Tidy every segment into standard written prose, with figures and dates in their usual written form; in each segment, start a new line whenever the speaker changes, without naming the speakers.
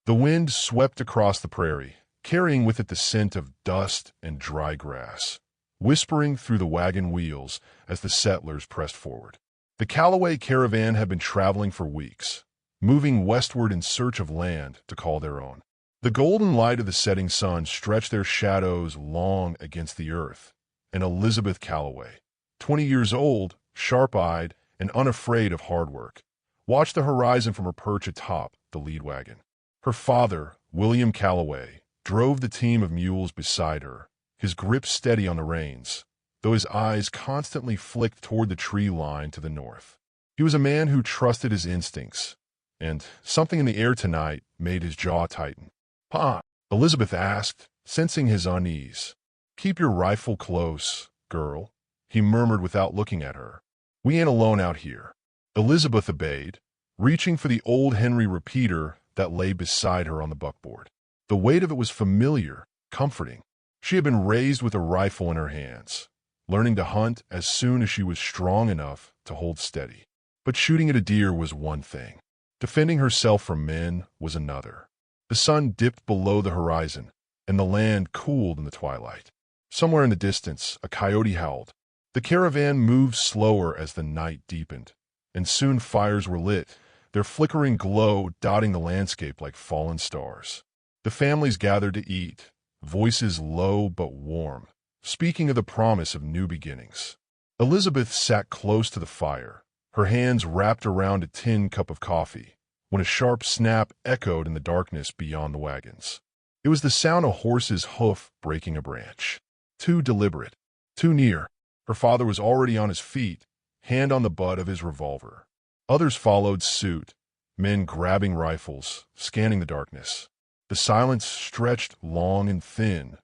The wind swept across the prairie, carrying with it the scent of dust and dry grass, whispering through the wagon wheels as the settlers pressed forward. The Callaway caravan had been traveling for weeks, moving westward in search of land to call their own. The golden light of the setting sun stretched their shadows long against the earth, and Elizabeth Callaway, 20 years old, sharp-eyed, and unafraid of hard work, watched the horizon from her perch atop the lead wagon. Her father, William Callaway, drove the team of mules beside her, his grip steady on the reins, though his eyes constantly flicked toward the tree line to the north. He was a man who trusted his instincts, and something in the air tonight made his jaw tighten. "Pa," Elizabeth asked, sensing his unease. "Keep your rifle close, girl," he murmured without looking at her. "We ain't alone out here." Elizabeth obeyed, reaching for the old Henry repeater that lay beside her on the buckboard. The weight of it was familiar, comforting. She had been raised with a rifle in her hands, learning to hunt as soon as she was strong enough to hold steady. But shooting at a deer was one thing. Defending herself from men was another. The sun dipped below the horizon, and the land cooled in the twilight. Somewhere in the distance, a coyote howled. The caravan moved slower as the night deepened, and soon fires were lit, their flickering glow dotting the landscape like fallen stars. The families gathered to eat, voices low but warm, speaking of the promise of new beginnings. Elizabeth sat close to the fire, her hands wrapped around a tin cup of coffee, when a sharp snap echoed in the darkness beyond the wagons. It was the sound of a horse's hoof breaking a branch. Too deliberate, too near. Her father was already on his feet, hand on the butt of his revolver. Others followed suit, men grabbing rifles, scanning the darkness. The silence stretched long and thin.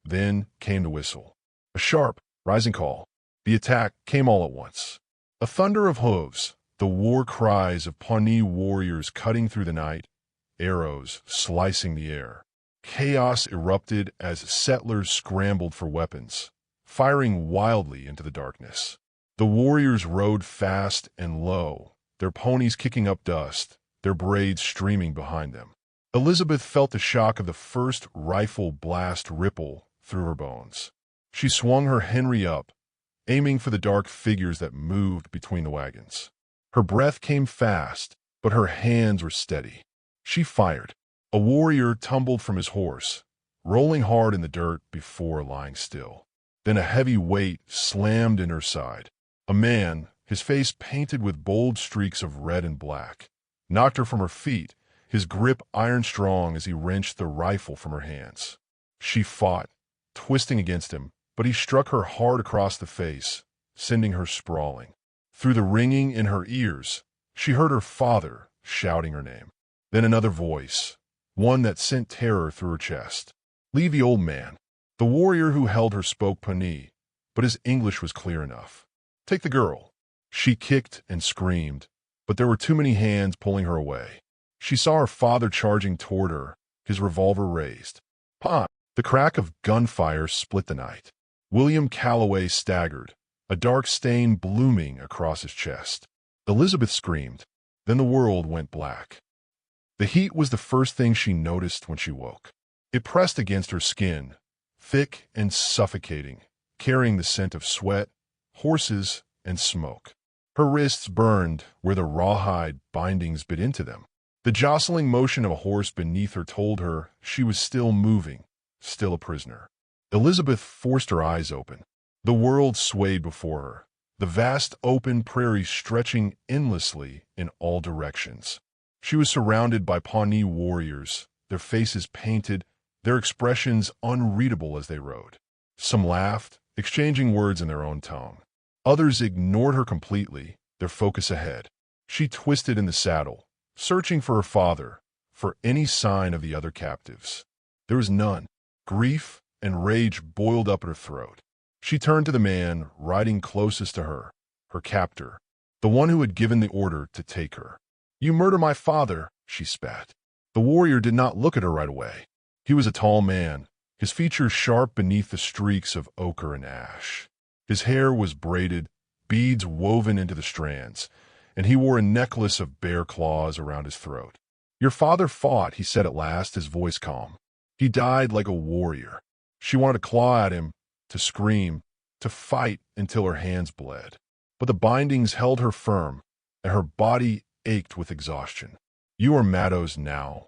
Then came the whistle. A sharp, rising call. The attack came all at once. A thunder of hooves, the war cries of Pawnee warriors cutting through the night, arrows slicing the air. Chaos erupted as settlers scrambled for weapons, firing wildly into the darkness. The warriors rode fast and low, their ponies kicking up dust, their braids streaming behind them. Elizabeth felt the shock of the first rifle blast ripple through her bones. She swung her Henry up, aiming for the dark figures that moved between the wagons. Her breath came fast, but her hands were steady. She fired. A warrior tumbled from his horse, rolling hard in the dirt before lying still. Then a heavy weight slammed in her side. A man, his face painted with bold streaks of red and black, knocked her from her feet, his grip iron-strong as he wrenched the rifle from her hands. She fought, twisting against him, but he struck her hard across the face, sending her sprawling. Through the ringing in her ears, she heard her father shouting her name. Then another voice, one that sent terror through her chest. "Leave the old man." The warrior who held her spoke Pawnee, but his English was clear enough. "Take the girl." She kicked and screamed, but there were too many hands pulling her away. She saw her father charging toward her, his revolver raised. "Pa!" The crack of gunfire split the night. William Callaway staggered, a dark stain blooming across his chest. Elizabeth screamed. Then the world went black. The heat was the first thing she noticed when she woke. It pressed against her skin, thick and suffocating, carrying the scent of sweat, horses, and smoke. Her wrists burned where the rawhide bindings bit into them. The jostling motion of a horse beneath her told her she was still moving, still a prisoner. Elizabeth forced her eyes open. The world swayed before her, the vast open prairie stretching endlessly in all directions. She was surrounded by Pawnee warriors, their faces painted, their expressions unreadable as they rode. Some laughed, exchanging words in their own tongue. Others ignored her completely, their focus ahead. She twisted in the saddle, searching for her father, for any sign of the other captives. There was none. Grief and rage boiled up at her throat. She turned to the man riding closest to her, her captor, the one who had given the order to take her. "You murder my father," she spat. The warrior did not look at her right away. He was a tall man, his features sharp beneath the streaks of ochre and ash. His hair was braided, beads woven into the strands, and he wore a necklace of bear claws around his throat. Your father fought, he said at last, his voice calm. He died like a warrior. She wanted to claw at him, to scream, to fight until her hands bled. But the bindings held her firm, and her body ached with exhaustion. You are Maddo's now,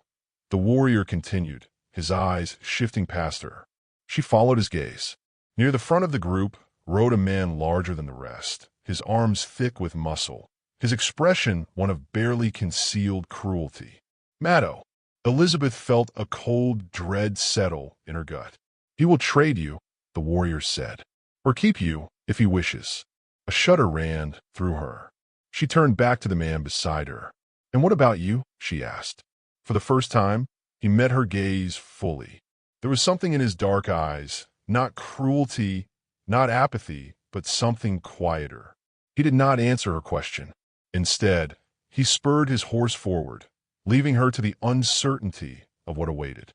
the warrior continued, his eyes shifting past her. She followed his gaze. Near the front of the group rode a man larger than the rest, his arms thick with muscle, his expression one of barely concealed cruelty. Maddo. Elizabeth felt a cold dread settle in her gut. He will trade you, the warrior said, or keep you if he wishes. A shudder ran through her. She turned back to the man beside her. And what about you? She asked. For the first time, he met her gaze fully. There was something in his dark eyes, not cruelty, not apathy, but something quieter. He did not answer her question. Instead, he spurred his horse forward, leaving her to the uncertainty of what awaited.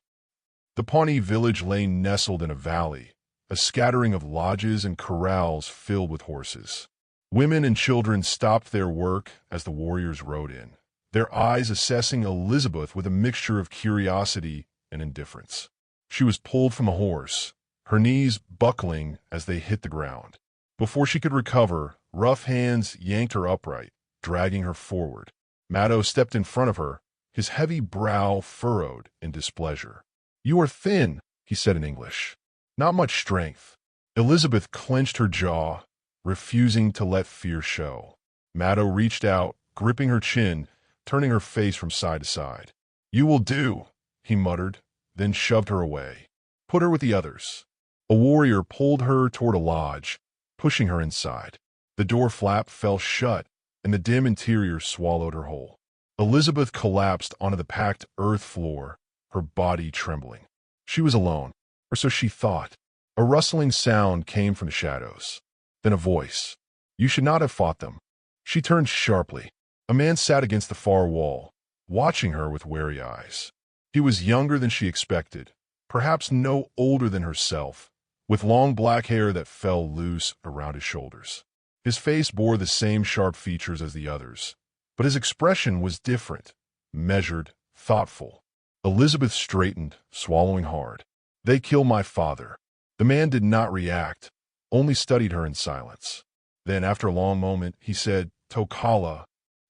The Pawnee village lay nestled in a valley, a scattering of lodges and corrals filled with horses. Women and children stopped their work as the warriors rode in, their eyes assessing Elizabeth with a mixture of curiosity and indifference. She was pulled from the horse, her knees buckling as they hit the ground. Before she could recover, rough hands yanked her upright, dragging her forward. Maddo stepped in front of her, his heavy brow furrowed in displeasure. You are thin, he said in English. Not much strength. Elizabeth clenched her jaw, refusing to let fear show. Maddo reached out, gripping her chin, turning her face from side to side. You will do, he muttered, then shoved her away. Put her with the others. A warrior pulled her toward a lodge, pushing her inside. The door flap fell shut, and the dim interior swallowed her whole. Elizabeth collapsed onto the packed earth floor, her body trembling. She was alone, or so she thought. A rustling sound came from the shadows. Then a voice. You should not have fought them. She turned sharply. A man sat against the far wall, watching her with wary eyes. He was younger than she expected, perhaps no older than herself, with long black hair that fell loose around his shoulders. His face bore the same sharp features as the others, but his expression was different, measured, thoughtful. Elizabeth straightened, swallowing hard. They killed my father. The man did not react, only studied her in silence. Then, after a long moment, he said, Tokala.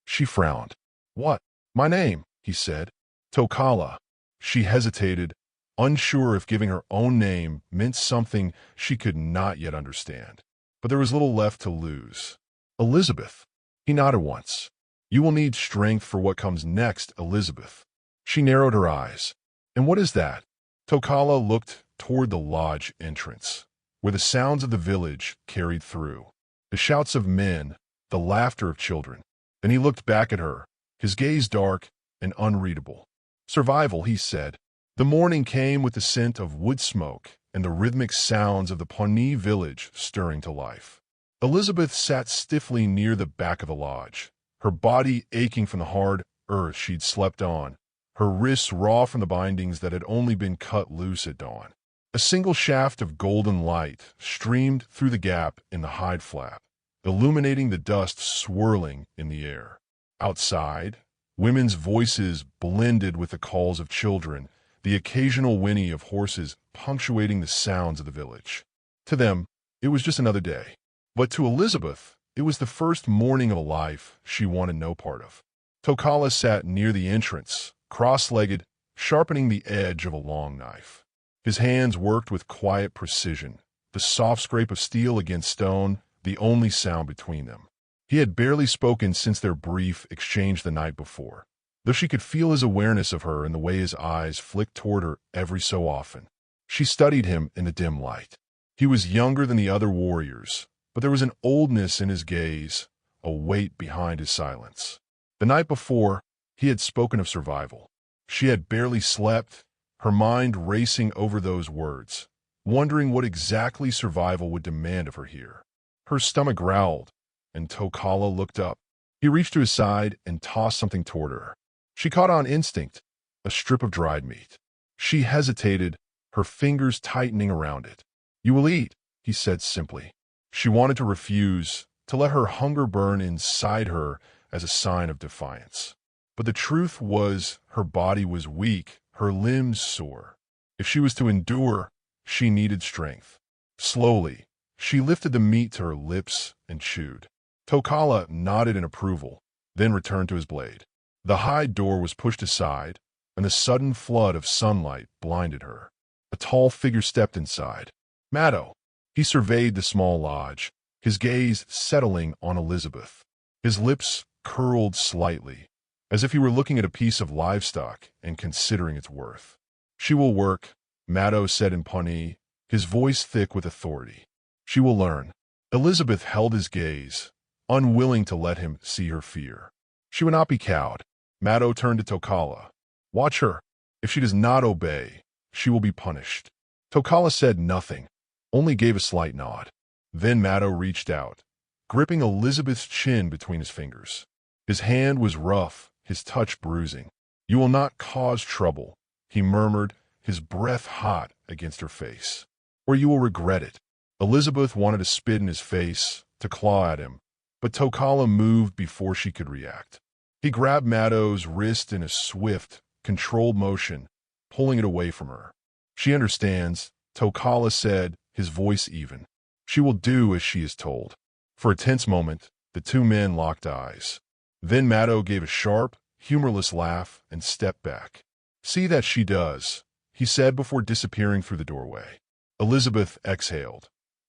She frowned. What? My name, he said. Tokala. She hesitated, unsure if giving her own name meant something she could not yet understand. But there was little left to lose. Elizabeth. He nodded once. You will need strength for what comes next, Elizabeth. She narrowed her eyes. And what is that? Tokala looked toward the lodge entrance, where the sounds of the village carried through. The shouts of men, the laughter of children. Then he looked back at her, his gaze dark and unreadable. Survival, he said. The morning came with the scent of wood smoke and the rhythmic sounds of the Pawnee village stirring to life. Elizabeth sat stiffly near the back of the lodge, her body aching from the hard earth she'd slept on, her wrists raw from the bindings that had only been cut loose at dawn. A single shaft of golden light streamed through the gap in the hide flap, illuminating the dust swirling in the air. Outside, women's voices blended with the calls of children, the occasional whinny of horses punctuating the sounds of the village. To them, it was just another day. But to Elizabeth, it was the first morning of a life she wanted no part of. Tokala sat near the entrance, cross-legged, sharpening the edge of a long knife. His hands worked with quiet precision, the soft scrape of steel against stone, the only sound between them. He had barely spoken since their brief exchange the night before, though she could feel his awareness of her in the way his eyes flicked toward her every so often. She studied him in the dim light. He was younger than the other warriors, but there was an oldness in his gaze, a weight behind his silence. The night before, he had spoken of survival. She had barely slept, her mind racing over those words, wondering what exactly survival would demand of her here. Her stomach growled, and Tokala looked up. He reached to his side and tossed something toward her. She caught on instinct, a strip of dried meat. She hesitated, her fingers tightening around it. You will eat, he said simply. She wanted to refuse, to let her hunger burn inside her as a sign of defiance. But the truth was her body was weak, her limbs sore. If she was to endure, she needed strength. Slowly, she lifted the meat to her lips and chewed. Tokala nodded in approval, then returned to his blade. The hide door was pushed aside, and the sudden flood of sunlight blinded her. A tall figure stepped inside. Maddo. He surveyed the small lodge, his gaze settling on Elizabeth. His lips curled slightly, as if he were looking at a piece of livestock and considering its worth. She will work, Maddo said in Pawnee, his voice thick with authority. She will learn. Elizabeth held his gaze, unwilling to let him see her fear. She would not be cowed. Maddo turned to Tokala. Watch her. If she does not obey, she will be punished. Tokala said nothing, only gave a slight nod. Then Maddo reached out, gripping Elizabeth's chin between his fingers. His hand was rough, his touch bruising. You will not cause trouble, he murmured, his breath hot against her face. Or you will regret it. Elizabeth wanted to spit in his face, to claw at him, but Tokala moved before she could react. He grabbed Maddo's wrist in a swift, controlled motion, pulling it away from her. She understands, Tokala said, his voice even. She will do as she is told. For a tense moment, the two men locked eyes. Then Maddo gave a sharp, humorless laugh and stepped back. See that she does, he said before disappearing through the doorway. Elizabeth exhaled,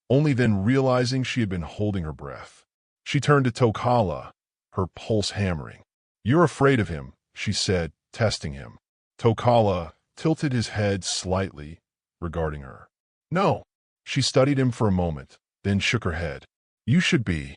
only then realizing she had been holding her breath. She turned to Tokala, her pulse hammering. You're afraid of him, she said, testing him. Tokala tilted his head slightly, regarding her. No. She studied him for a moment, then shook her head. You should be.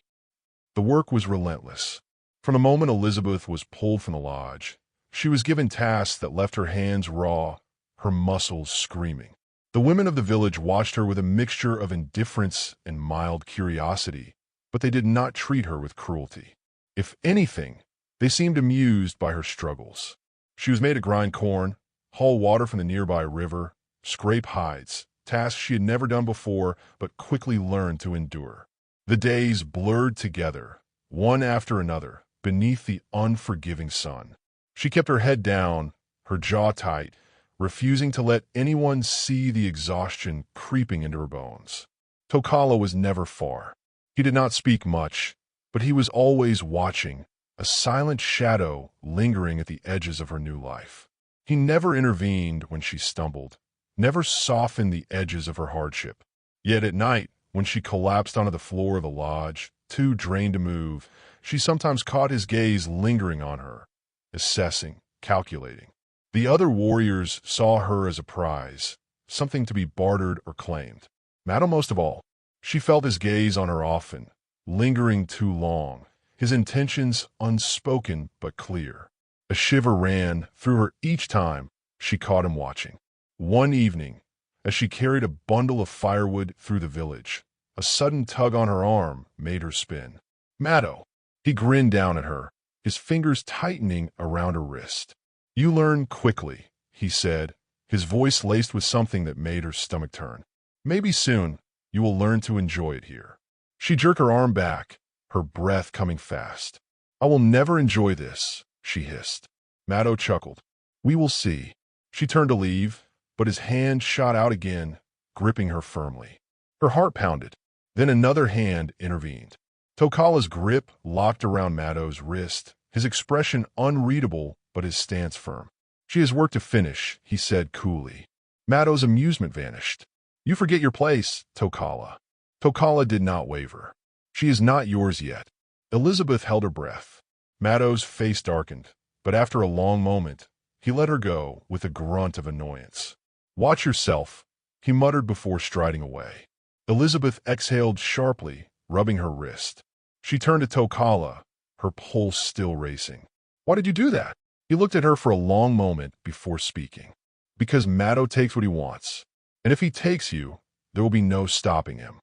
The work was relentless. From the moment Elizabeth was pulled from the lodge, she was given tasks that left her hands raw, her muscles screaming. The women of the village watched her with a mixture of indifference and mild curiosity, but they did not treat her with cruelty. If anything, they seemed amused by her struggles. She was made to grind corn, haul water from the nearby river, scrape hides, tasks she had never done before but quickly learned to endure. The days blurred together, one after another, beneath the unforgiving sun. She kept her head down, her jaw tight, refusing to let anyone see the exhaustion creeping into her bones. Tokala was never far. He did not speak much, but he was always watching, a silent shadow lingering at the edges of her new life. He never intervened when she stumbled, never softened the edges of her hardship. Yet at night, when she collapsed onto the floor of the lodge, too drained to move, she sometimes caught his gaze lingering on her, assessing, calculating. The other warriors saw her as a prize, something to be bartered or claimed. Maddo most of all. She felt his gaze on her often, lingering too long, his intentions unspoken but clear. A shiver ran through her each time she caught him watching. One evening, as she carried a bundle of firewood through the village, a sudden tug on her arm made her spin. Maddo! He grinned down at her, his fingers tightening around her wrist. You learn quickly, he said, his voice laced with something that made her stomach turn. Maybe soon, you will learn to enjoy it here. She jerked her arm back, her breath coming fast. I will never enjoy this, she hissed. Maddo chuckled. We will see. She turned to leave, but his hand shot out again, gripping her firmly. Her heart pounded. Then another hand intervened. Tokala's grip locked around Maddo's wrist, his expression unreadable but his stance firm. She has work to finish, he said coolly. Maddo's amusement vanished. You forget your place, Tokala. Tokala did not waver. She is not yours yet. Elizabeth held her breath. Maddo's face darkened, but after a long moment, he let her go with a grunt of annoyance. Watch yourself, he muttered before striding away. Elizabeth exhaled sharply, rubbing her wrist. She turned to Tokala, her pulse still racing. Why did you do that? He looked at her for a long moment before speaking. Because Maddo takes what he wants, and if he takes you, there will be no stopping him.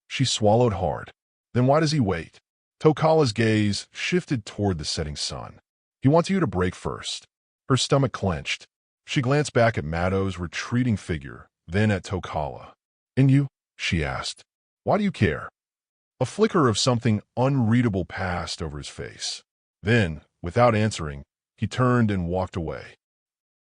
She swallowed hard. Then why does he wait? Tokala's gaze shifted toward the setting sun. He wants you to break first. Her stomach clenched. She glanced back at Maddo's retreating figure, then at Tokala. And you? She asked. Why do you care? A flicker of something unreadable passed over his face. Then, without answering, He turned and walked away.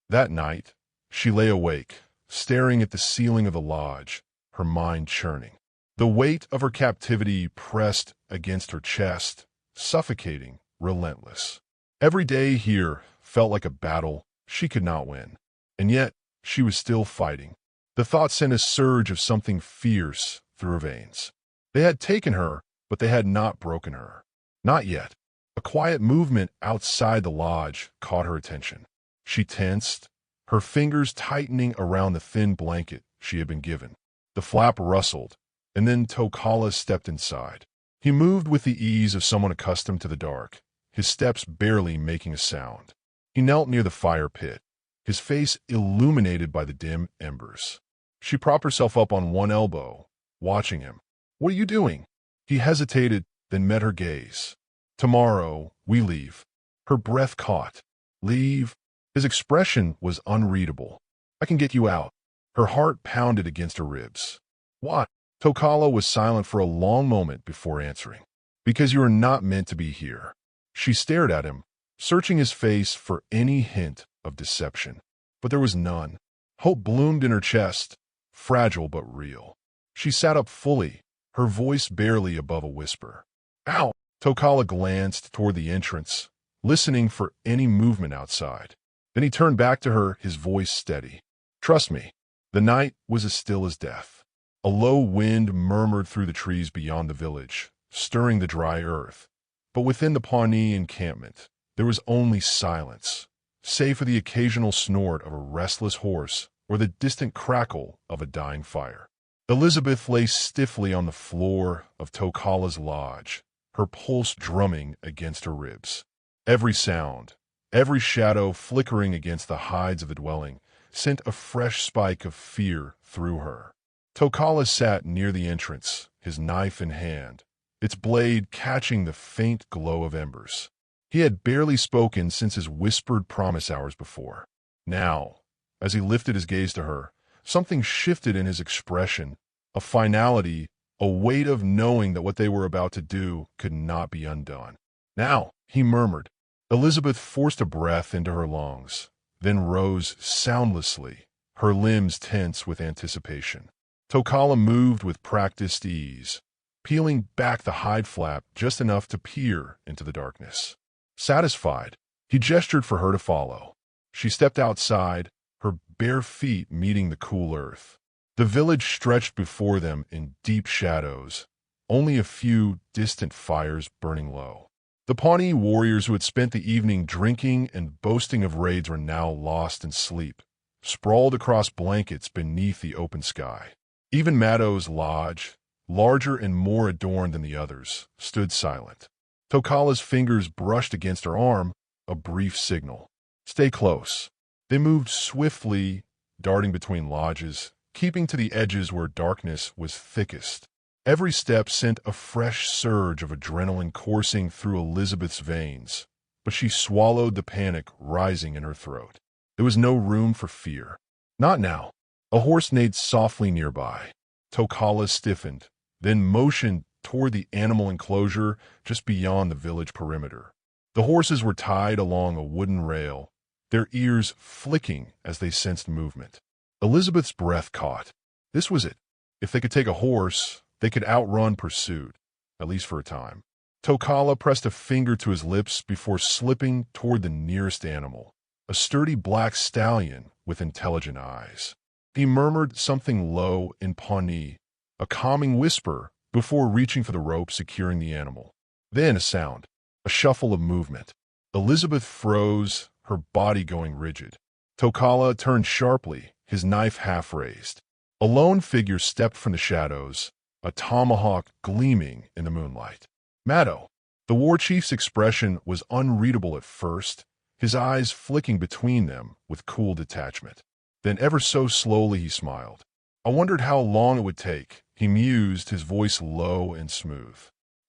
That night, she lay awake, staring at the ceiling of the lodge, her mind churning. The weight of her captivity pressed against her chest, suffocating, relentless. Every day here felt like a battle she could not win, and yet she was still fighting. The thought sent a surge of something fierce through her veins. They had taken her, but they had not broken her. Not yet. A quiet movement outside the lodge caught her attention. She tensed, her fingers tightening around the thin blanket she had been given. The flap rustled, and then Tokala stepped inside. He moved with the ease of someone accustomed to the dark, his steps barely making a sound. He knelt near the fire pit, his face illuminated by the dim embers. She propped herself up on one elbow, watching him. "What are you doing?" He hesitated, then met her gaze. "Tomorrow, we leave." Her breath caught. "Leave?" His expression was unreadable. "I can get you out." Her heart pounded against her ribs. "What?" Tokala was silent for a long moment before answering. "Because you are not meant to be here." She stared at him, searching his face for any hint of deception. But there was none. Hope bloomed in her chest, fragile but real. She sat up fully, her voice barely above a whisper. "Ow!" Tokala glanced toward the entrance, listening for any movement outside. Then he turned back to her, his voice steady. "Trust me." The night was as still as death. A low wind murmured through the trees beyond the village, stirring the dry earth. But within the Pawnee encampment, there was only silence, save for the occasional snort of a restless horse or the distant crackle of a dying fire. Elizabeth lay stiffly on the floor of Tokala's lodge, her pulse drumming against her ribs. Every sound, every shadow flickering against the hides of the dwelling, sent a fresh spike of fear through her. Tokala sat near the entrance, his knife in hand, its blade catching the faint glow of embers. He had barely spoken since his whispered promise hours before. Now, as he lifted his gaze to her, something shifted in his expression, a finality, a weight of knowing that what they were about to do could not be undone. "Now," he murmured. Elizabeth forced a breath into her lungs, then rose soundlessly, her limbs tense with anticipation. Tokala moved with practiced ease, peeling back the hide flap just enough to peer into the darkness. Satisfied, he gestured for her to follow. She stepped outside, her bare feet meeting the cool earth. The village stretched before them in deep shadows, only a few distant fires burning low. The Pawnee warriors who had spent the evening drinking and boasting of raids were now lost in sleep, sprawled across blankets beneath the open sky. Even Maddo's lodge, larger and more adorned than the others, stood silent. Tokala's fingers brushed against her arm, a brief signal. "Stay close." They moved swiftly, darting between lodges, keeping to the edges where darkness was thickest. Every step sent a fresh surge of adrenaline coursing through Elizabeth's veins, but she swallowed the panic rising in her throat. There was no room for fear. Not now. A horse neighed softly nearby. Tokala stiffened, then motioned toward the animal enclosure just beyond the village perimeter. The horses were tied along a wooden rail, their ears flicking as they sensed movement. Elizabeth's breath caught. This was it. If they could take a horse, they could outrun pursuit, at least for a time. Tokala pressed a finger to his lips before slipping toward the nearest animal, a sturdy black stallion with intelligent eyes. He murmured something low in Pawnee, a calming whisper, before reaching for the rope securing the animal. Then a sound, a shuffle of movement. Elizabeth froze, her body going rigid. Tokala turned sharply, his knife half raised. A lone figure stepped from the shadows, a tomahawk gleaming in the moonlight. Maddo. The war chief's expression was unreadable at first, his eyes flicking between them with cool detachment. Then ever so slowly he smiled. I wondered how long it would take, he mused, his voice low and smooth.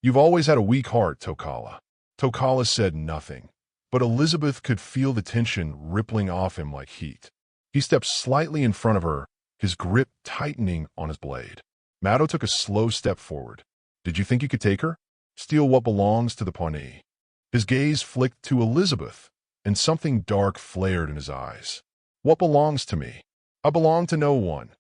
You've always had a weak heart, Tokala. Tokala said nothing, but Elizabeth could feel the tension rippling off him like heat. He stepped slightly in front of her, his grip tightening on his blade. Maddo took a slow step forward. Did you think you could take her? Steal what belongs to the Pawnee? His gaze flicked to Elizabeth, and something dark flared in his eyes. "What belongs to me? I belong to no one,"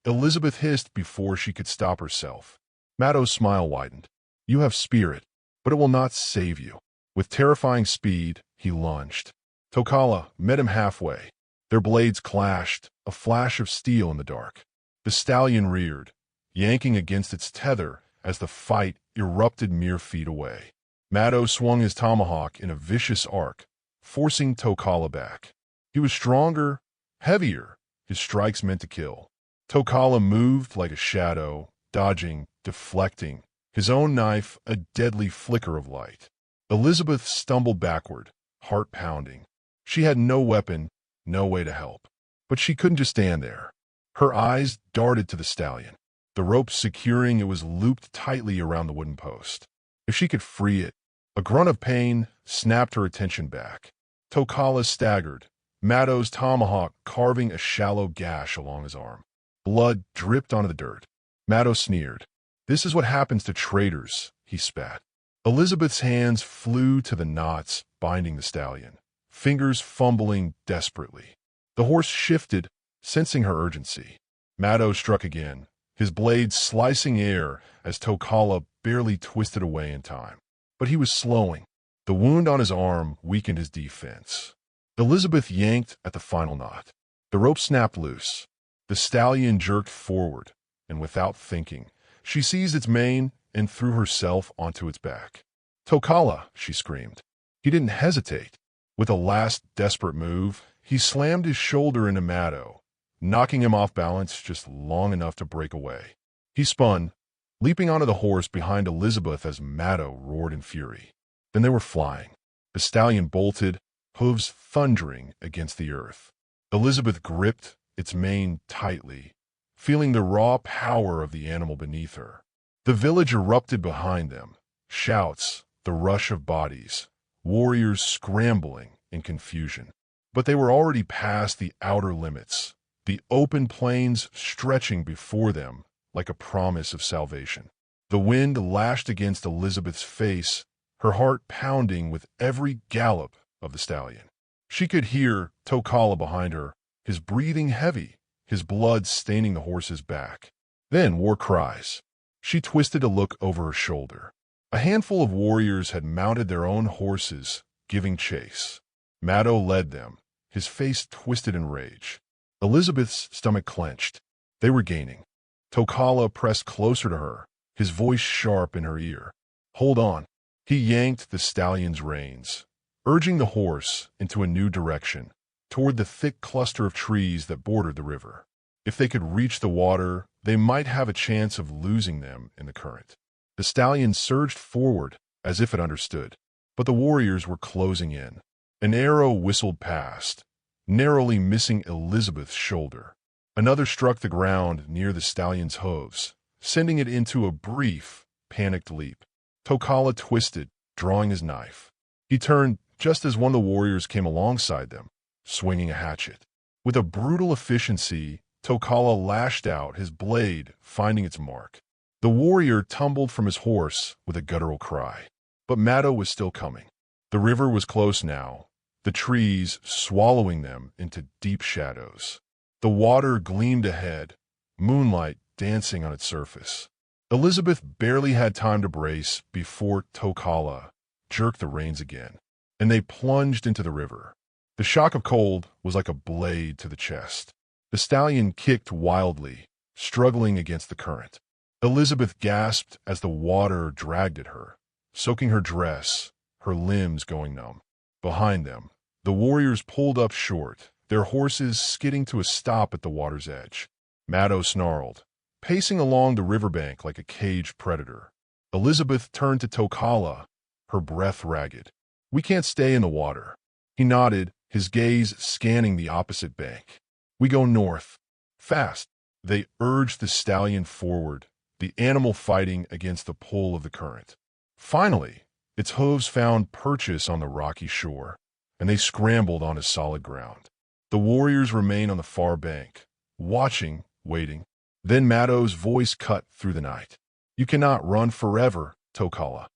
Elizabeth hissed before she could stop herself. Mattow's smile widened. "You have spirit, but it will not save you." With terrifying speed, he lunged. Tokala met him halfway. Their blades clashed, a flash of steel in the dark. The stallion reared, yanking against its tether as the fight erupted mere feet away. Mattow swung his tomahawk in a vicious arc, forcing Tokala back. He was stronger, heavier, his strikes meant to kill. Tokala moved like a shadow, dodging, deflecting, his own knife a deadly flicker of light. Elizabeth stumbled backward, heart pounding. She had no weapon, no way to help. But she couldn't just stand there. Her eyes darted to the stallion. The rope securing it was looped tightly around the wooden post. If she could free it, a grunt of pain snapped her attention back. Tokala staggered, Mattow's tomahawk carving a shallow gash along his arm. Blood dripped onto the dirt. Mattow sneered. "This is what happens to traitors," he spat. Elizabeth's hands flew to the knots binding the stallion, fingers fumbling desperately. The horse shifted, sensing her urgency. Mattow struck again, his blade slicing air as Tokala barely twisted away in time. But he was slowing. The wound on his arm weakened his defense. Elizabeth yanked at the final knot. The rope snapped loose. The stallion jerked forward, and without thinking, she seized its mane and threw herself onto its back. "Tokala!" she screamed. He didn't hesitate. With a last desperate move, he slammed his shoulder into Mattow, knocking him off balance just long enough to break away. He spun, leaping onto the horse behind Elizabeth as Mattow roared in fury. Then they were flying. The stallion bolted, hooves thundering against the earth. Elizabeth gripped its mane tightly, feeling the raw power of the animal beneath her. The village erupted behind them. Shouts, the rush of bodies, warriors scrambling in confusion. But they were already past the outer limits, the open plains stretching before them like a promise of salvation. The wind lashed against Elizabeth's face, her heart pounding with every gallop of the stallion. She could hear Tokala behind her, his breathing heavy, his blood staining the horse's back. Then war cries. She twisted to look over her shoulder. A handful of warriors had mounted their own horses, giving chase. Mattow led them, his face twisted in rage. Elizabeth's stomach clenched. They were gaining. Tokala pressed closer to her, his voice sharp in her ear. "Hold on." He yanked the stallion's reins, urging the horse into a new direction, toward the thick cluster of trees that bordered the river. If they could reach the water, they might have a chance of losing them in the current. The stallion surged forward as if it understood, but the warriors were closing in. An arrow whistled past, narrowly missing Elizabeth's shoulder. Another struck the ground near the stallion's hooves, sending it into a brief, panicked leap. Tokala twisted, drawing his knife. He turned just as one of the warriors came alongside them, swinging a hatchet. With a brutal efficiency, Tokala lashed out, his blade finding its mark. The warrior tumbled from his horse with a guttural cry. But Mattow was still coming. The river was close now, the trees swallowing them into deep shadows. The water gleamed ahead, moonlight dancing on its surface. Elizabeth barely had time to brace before Tokala jerked the reins again, and they plunged into the river. The shock of cold was like a blade to the chest. The stallion kicked wildly, struggling against the current. Elizabeth gasped as the water dragged at her, soaking her dress, her limbs going numb. Behind them, the warriors pulled up short, their horses skidding to a stop at the water's edge. Mattow snarled, pacing along the riverbank like a caged predator. Elizabeth turned to Tokala, her breath ragged. "We can't stay in the water." He nodded, his gaze scanning the opposite bank. "We go north. Fast." They urged the stallion forward, the animal fighting against the pull of the current. Finally, its hooves found purchase on the rocky shore, and they scrambled onto solid ground. The warriors remained on the far bank, watching, waiting. Then Mattow's voice cut through the night. "You cannot run forever, Tokala."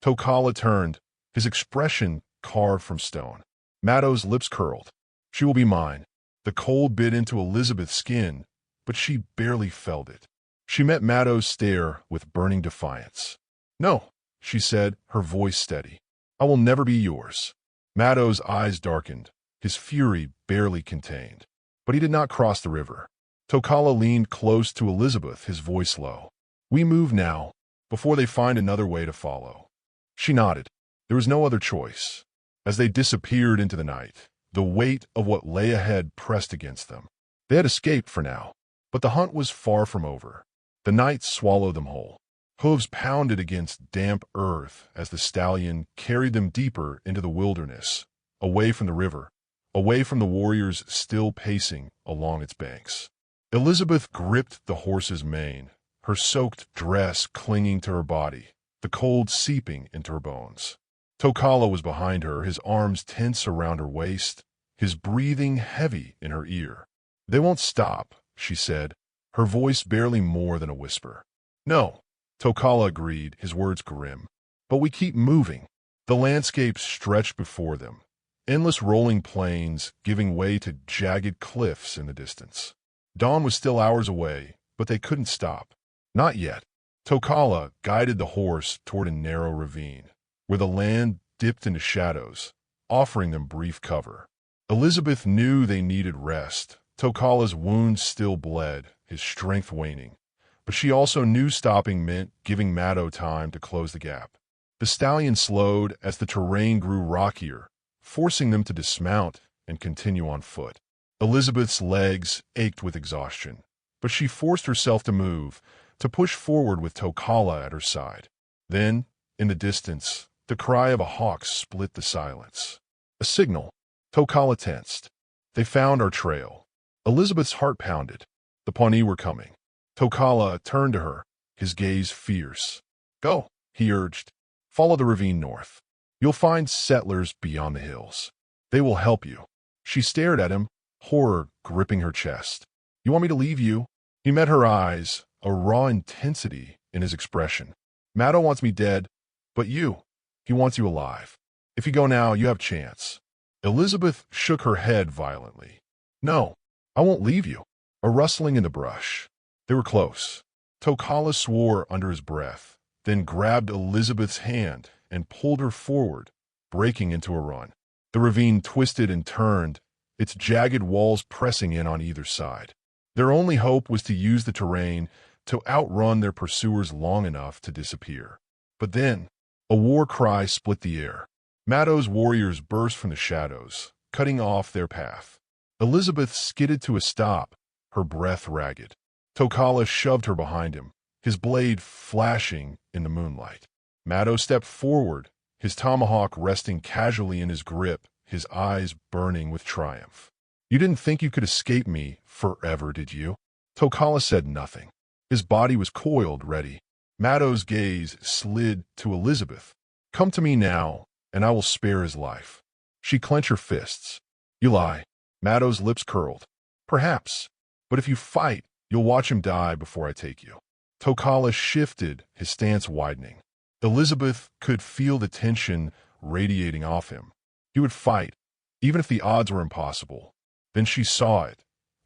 Tokala turned, his expression carved from stone. Mado's lips curled. She will be mine. The cold bit into Elizabeth's skin, but she barely felt it. She met Mado's stare with burning defiance. No, she said, her voice steady. I will never be yours. Mado's eyes darkened, his fury barely contained. But he did not cross the river. Tokala leaned close to Elizabeth, his voice low. We move now, before they find another way to follow. She nodded. There was no other choice. As they disappeared into the night, the weight of what lay ahead pressed against them. They had escaped for now, but the hunt was far from over. The night swallowed them whole. Hooves pounded against damp earth as the stallion carried them deeper into the wilderness, away from the river, away from the warriors still pacing along its banks. Elizabeth gripped the horse's mane, her soaked dress clinging to her body, the cold seeping into her bones. Tokala was behind her, his arms tense around her waist, his breathing heavy in her ear. They won't stop, she said, her voice barely more than a whisper. No, Tokala agreed, his words grim. But we keep moving. The landscape stretched before them, endless rolling plains giving way to jagged cliffs in the distance. Dawn was still hours away, but they couldn't stop. Not yet. Tokala guided the horse toward a narrow ravine, where the land dipped into shadows, offering them brief cover. Elizabeth knew they needed rest. Tokala's wounds still bled, his strength waning. But she also knew stopping meant giving Mado time to close the gap. The stallion slowed as the terrain grew rockier, forcing them to dismount and continue on foot. Elizabeth's legs ached with exhaustion, but she forced herself to move, to push forward with Tokala at her side. Then, in the distance, the cry of a hawk split the silence. A signal. Tokala tensed. They found our trail. Elizabeth's heart pounded. The Pawnee were coming. Tokala turned to her, his gaze fierce. Go, he urged. Follow the ravine north. You'll find settlers beyond the hills. They will help you. She stared at him, horror gripping her chest. You want me to leave you? He met her eyes, a raw intensity in his expression. Mado wants me dead, but you, he wants you alive. If you go now, you have chance. Elizabeth shook her head violently. No, I won't leave you. A rustling in the brush. They were close. Tokala swore under his breath, then grabbed Elizabeth's hand and pulled her forward, breaking into a run. The ravine twisted and turned, its jagged walls pressing in on either side. Their only hope was to use the terrain to outrun their pursuers long enough to disappear. But then, a war cry split the air. Mado's warriors burst from the shadows, cutting off their path. Elizabeth skidded to a stop, her breath ragged. Tokala shoved her behind him, his blade flashing in the moonlight. Mado stepped forward, his tomahawk resting casually in his grip, his eyes burning with triumph. You didn't think you could escape me forever, did you? Tokala said nothing. His body was coiled, ready. Mado's gaze slid to Elizabeth. Come to me now, and I will spare his life. She clenched her fists. You lie. Mado's lips curled. Perhaps, but if you fight, you'll watch him die before I take you. Tokala shifted, his stance widening. Elizabeth could feel the tension radiating off him. He would fight, even if the odds were impossible. Then she saw it,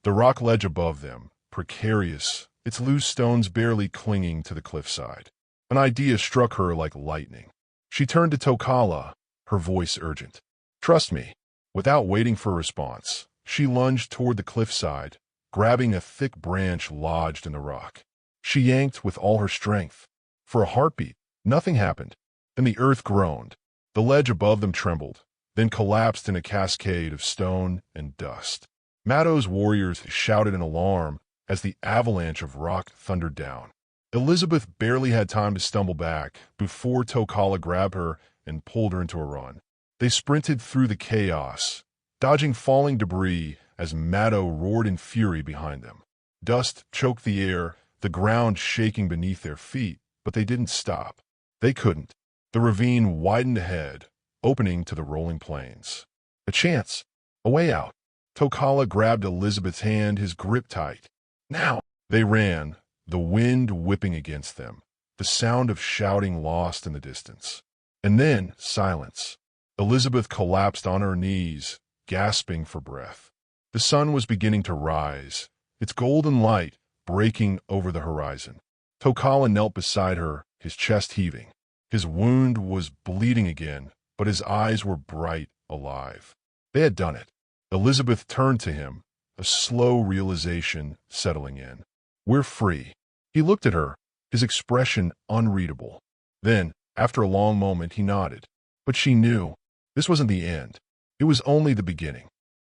the rock ledge above them, precarious, its loose stones barely clinging to the cliffside. An idea struck her like lightning. She turned to Tokala, her voice urgent. Trust me. Without waiting for a response, she lunged toward the cliffside, grabbing a thick branch lodged in the rock. She yanked with all her strength. For a heartbeat, nothing happened. Then the earth groaned. The ledge above them trembled, then collapsed in a cascade of stone and dust. Mado's warriors shouted in alarm as the avalanche of rock thundered down. Elizabeth barely had time to stumble back before Tokala grabbed her and pulled her into a run. They sprinted through the chaos, dodging falling debris as Mado roared in fury behind them. Dust choked the air, the ground shaking beneath their feet, but they didn't stop. They couldn't. The ravine widened ahead, opening to the rolling plains. A chance. A way out. Tokala grabbed Elizabeth's hand, his grip tight. Now! They ran, the wind whipping against them, the sound of shouting lost in the distance. And then silence. Elizabeth collapsed on her knees, gasping for breath. The sun was beginning to rise, its golden light breaking over the horizon. Tokala knelt beside her, his chest heaving. His wound was bleeding again, but his eyes were bright, alive. They had done it. Elizabeth turned to him, a slow realization settling in. We're free. He looked at her, his expression unreadable. Then, after a long moment, he nodded. But she knew this wasn't the end. It was only the beginning.